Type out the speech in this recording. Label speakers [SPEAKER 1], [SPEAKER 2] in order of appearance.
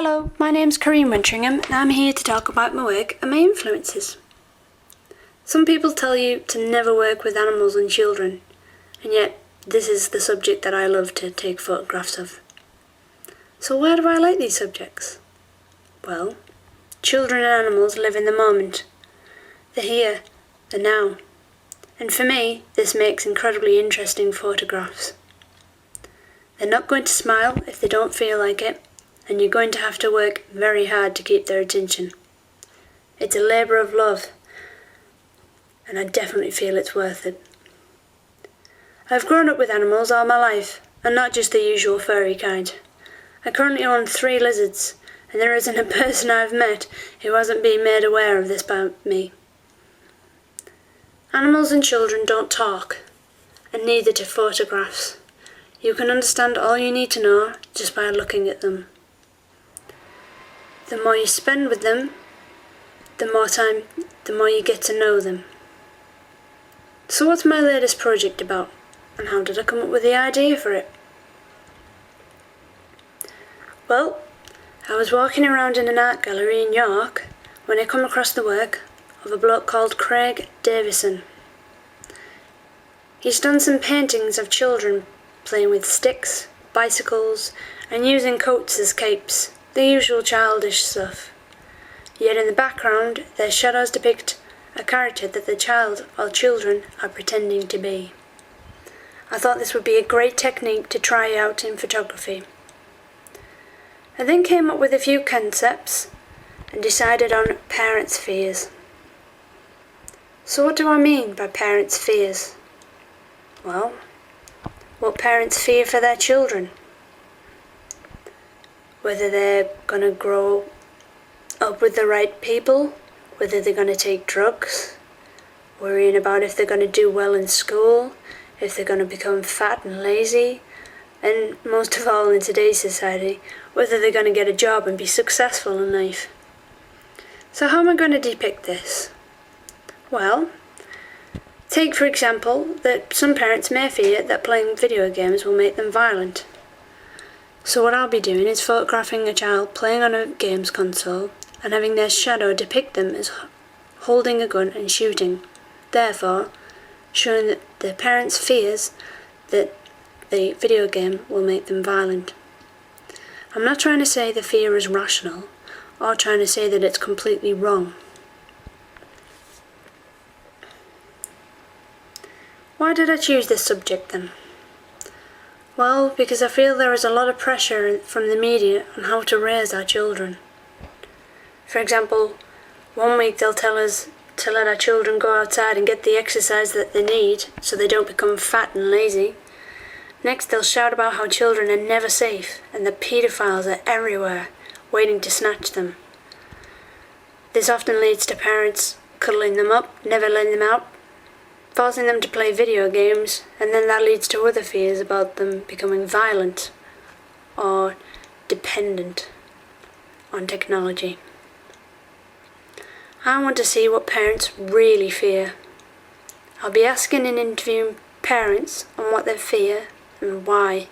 [SPEAKER 1] Hello, my name's Corrine Wintringham and I'm here to talk about my work and my influences. Some people tell you to never work with animals and children, and yet this is the subject that I love to take photographs of. So why do I like these subjects? Well, children and animals live in the moment. They're here, they're now. And for me, this makes incredibly interesting photographs. They're not going to smile if they don't feel like it, and you're going to have to work very hard to keep their attention. It's a labour of love, and I definitely feel it's worth it. I've grown up with animals all my life, and not just the usual furry kind. I currently own 3 lizards, and there isn't a person I've met who hasn't been made aware of this by me. Animals and children don't talk, and neither do photographs. You can understand all you need to know just by looking at them. The more you spend with them, the more you get to know them. So what's my latest project about, and how did I come up with the idea for it? Well, I was walking around in an art gallery in York when I come across the work of a bloke called Craig Davison. He's done some paintings of children playing with sticks, bicycles, and using coats as capes, the usual childish stuff. Yet in the background, their shadows depict a character that the child or children are pretending to be. I thought this would be a great technique to try out in photography. I then came up with a few concepts and decided on parents' fears. So what do I mean by parents' fears? Well, what parents fear for their children. Whether they're going to grow up with the right people, whether they're going to take drugs, worrying about if they're going to do well in school, if they're going to become fat and lazy, and most of all in today's society, whether they're going to get a job and be successful in life. So how am I going to depict this? Well, take for example that some parents may fear that playing video games will make them violent. So what I'll be doing is photographing a child playing on a games console and having their shadow depict them as holding a gun and shooting, therefore showing that their parents' fears that the video game will make them violent. I'm not trying to say the fear is rational, or trying to say that it's completely wrong. Why did I choose this subject then? Well, because I feel there is a lot of pressure from the media on how to raise our children. For example, one week they'll tell us to let our children go outside and get the exercise that they need so they don't become fat and lazy. Next they'll shout about how children are never safe and that paedophiles are everywhere, waiting to snatch them. This often leads to parents cuddling them up, never letting them out, forcing them to play video games, and then that leads to other fears about them becoming violent or dependent on technology. I want to see what parents really fear. I'll be asking and interviewing parents on what they fear and why.